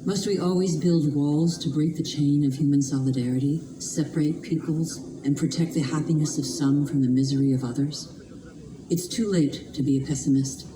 Must we always build walls to break the chain of human solidarity, separate peoples, and protect the happiness of some from the misery of others? It's too late to be a pessimist.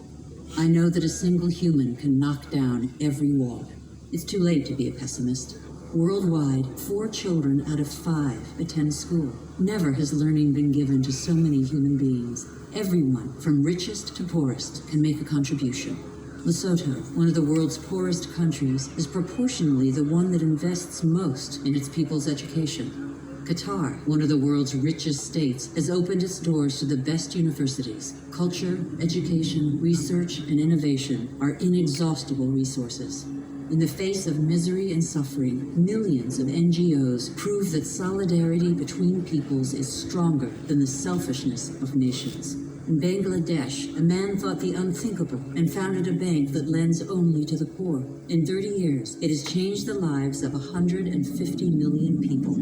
I know that a single human can knock down every wall. It's too late to be a pessimist. Worldwide, 4 children out of 5 attend school. Never has learning been given to so many human beings. Everyone, from richest to poorest, can make a contribution. Lesotho, one of the world's poorest countries, is proportionally the one that invests most in its people's education. Qatar, one of the world's richest states, has opened its doors to the best universities. Culture, education, research, and innovation are inexhaustible resources. In the face of misery and suffering, millions of NGOs prove that solidarity between peoples is stronger than the selfishness of nations. In Bangladesh, a man thought the unthinkable and founded a bank that lends only to the poor. In 30 years, it has changed the lives of 150 million people.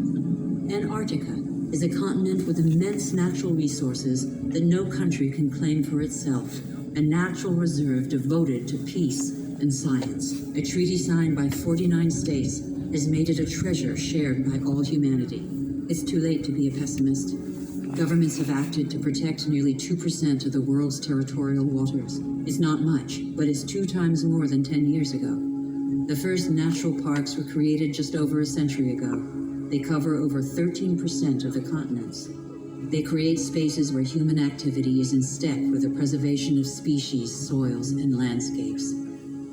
Antarctica is a continent with immense natural resources that no country can claim for itself, a natural reserve devoted to peace and science. A treaty signed by 49 states has made it a treasure shared by all humanity. It's too late to be a pessimist. Governments have acted to protect nearly 2% of the world's territorial waters. It's not much, but it's 2 times more than 10 years ago. The first natural parks were created just over a century ago. They cover over 13% of the continents. They create spaces where human activity is in step with the preservation of species, soils, and landscapes.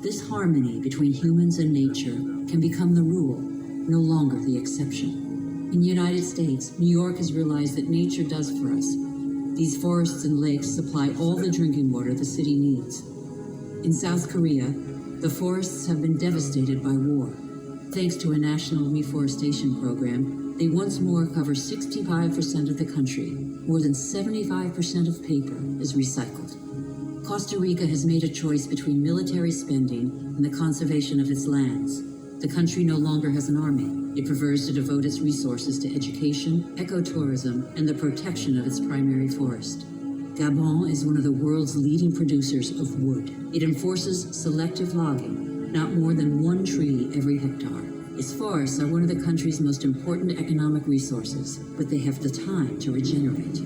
This harmony between humans and nature can become the rule, no longer the exception. In the United States, New York has realized that nature does for us. These forests and lakes supply all the drinking water the city needs. In South Korea, the forests have been devastated by war. Thanks to a national reforestation program, they once more cover 65% of the country. More than 75% of paper is recycled. Costa Rica has made a choice between military spending and the conservation of its lands. The country no longer has an army. It prefers to devote its resources to education, ecotourism, and the protection of its primary forest. Gabon is one of the world's leading producers of wood. It enforces selective logging, not more than 1 tree every hectare. Its forests are one of the country's most important economic resources, but they have the time to regenerate.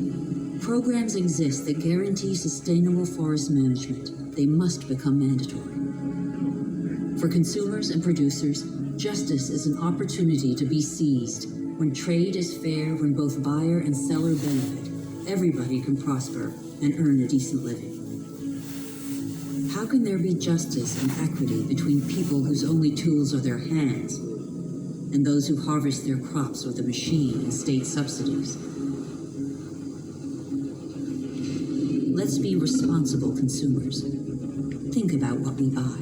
Programs exist that guarantee sustainable forest management. They must become mandatory. For consumers and producers, justice is an opportunity to be seized. When trade is fair, when both buyer and seller benefit, everybody can prosper and earn a decent living. How can there be justice and equity between people whose only tools are their hands and those who harvest their crops with a machine and state subsidies? Let's be responsible consumers. Think about what we buy.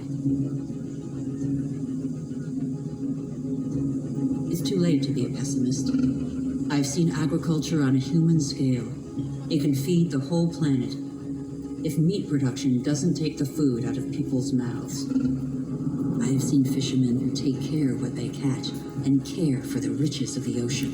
It's too late to be a pessimist. I've seen agriculture on a human scale. It can feed the whole planet if meat production doesn't take the food out of people's mouths. I have seen fishermen who take care of what they catch and care for the riches of the ocean.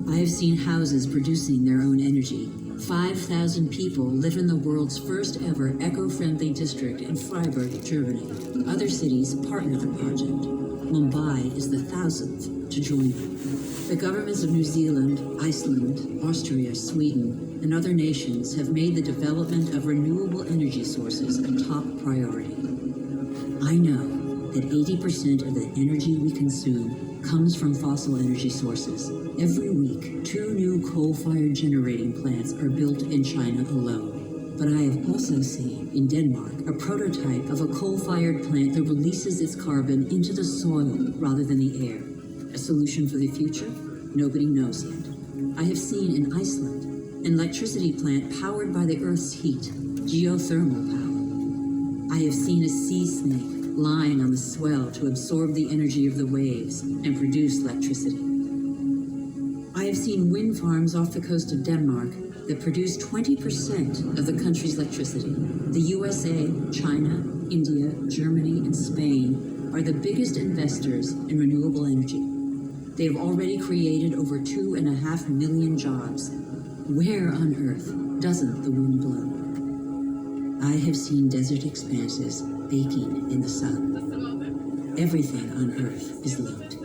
I have seen houses producing their own energy. 5,000 people live in the world's first ever eco-friendly district in Freiburg, Germany. Other cities partner the project. Mumbai is the 1,000th to join them. The governments of New Zealand, Iceland, Austria, Sweden, and other nations have made the development of renewable energy sources a top priority. I know that 80% of the energy we consume comes from fossil energy sources. Every week, 2 new coal-fired generating plants are built in China alone. But I have also seen, in Denmark, a prototype of a coal-fired plant that releases its carbon into the soil rather than the air. A solution for the future? Nobody knows yet. I have seen in Iceland an electricity plant powered by the Earth's heat, geothermal power. I have seen a sea snake lying on the swell to absorb the energy of the waves and produce electricity. I have seen wind farms off the coast of Denmark that produce 20% of the country's electricity. The USA, China, India, Germany, and Spain are the biggest investors in renewable energy. They have already created over 2.5 million jobs. Where on earth doesn't the wind blow? I have seen desert expanses baking in the sun. Everything on Earth is linked,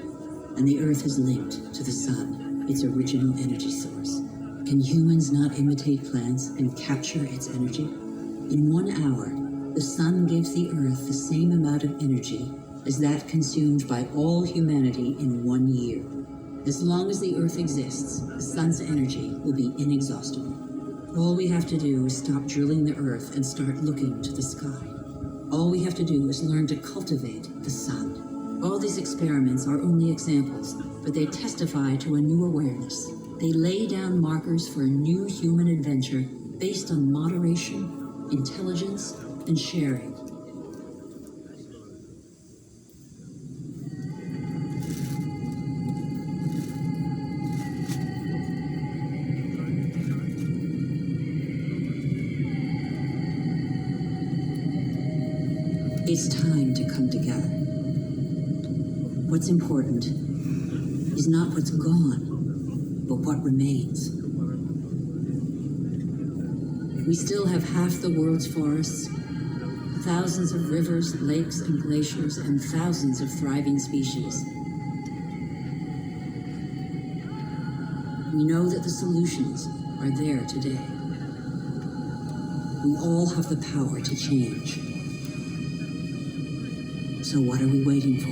and the Earth is linked to the sun, its original energy source. Can humans not imitate plants and capture its energy? In 1 hour, the sun gives the Earth the same amount of energy as that consumed by all humanity in 1 year. As long as the Earth exists, the sun's energy will be inexhaustible. All we have to do is stop drilling the Earth and start looking to the sky. All we have to do is learn to cultivate the sun. All these experiments are only examples, but they testify to a new awareness. They lay down markers for a new human adventure based on moderation, intelligence, and sharing. It's time to come together. What's important is not what's gone, but what remains. We still have half the world's forests, thousands of rivers, lakes, and glaciers, and thousands of thriving species. We know that the solutions are there today. We all have the power to change. So what are we waiting for?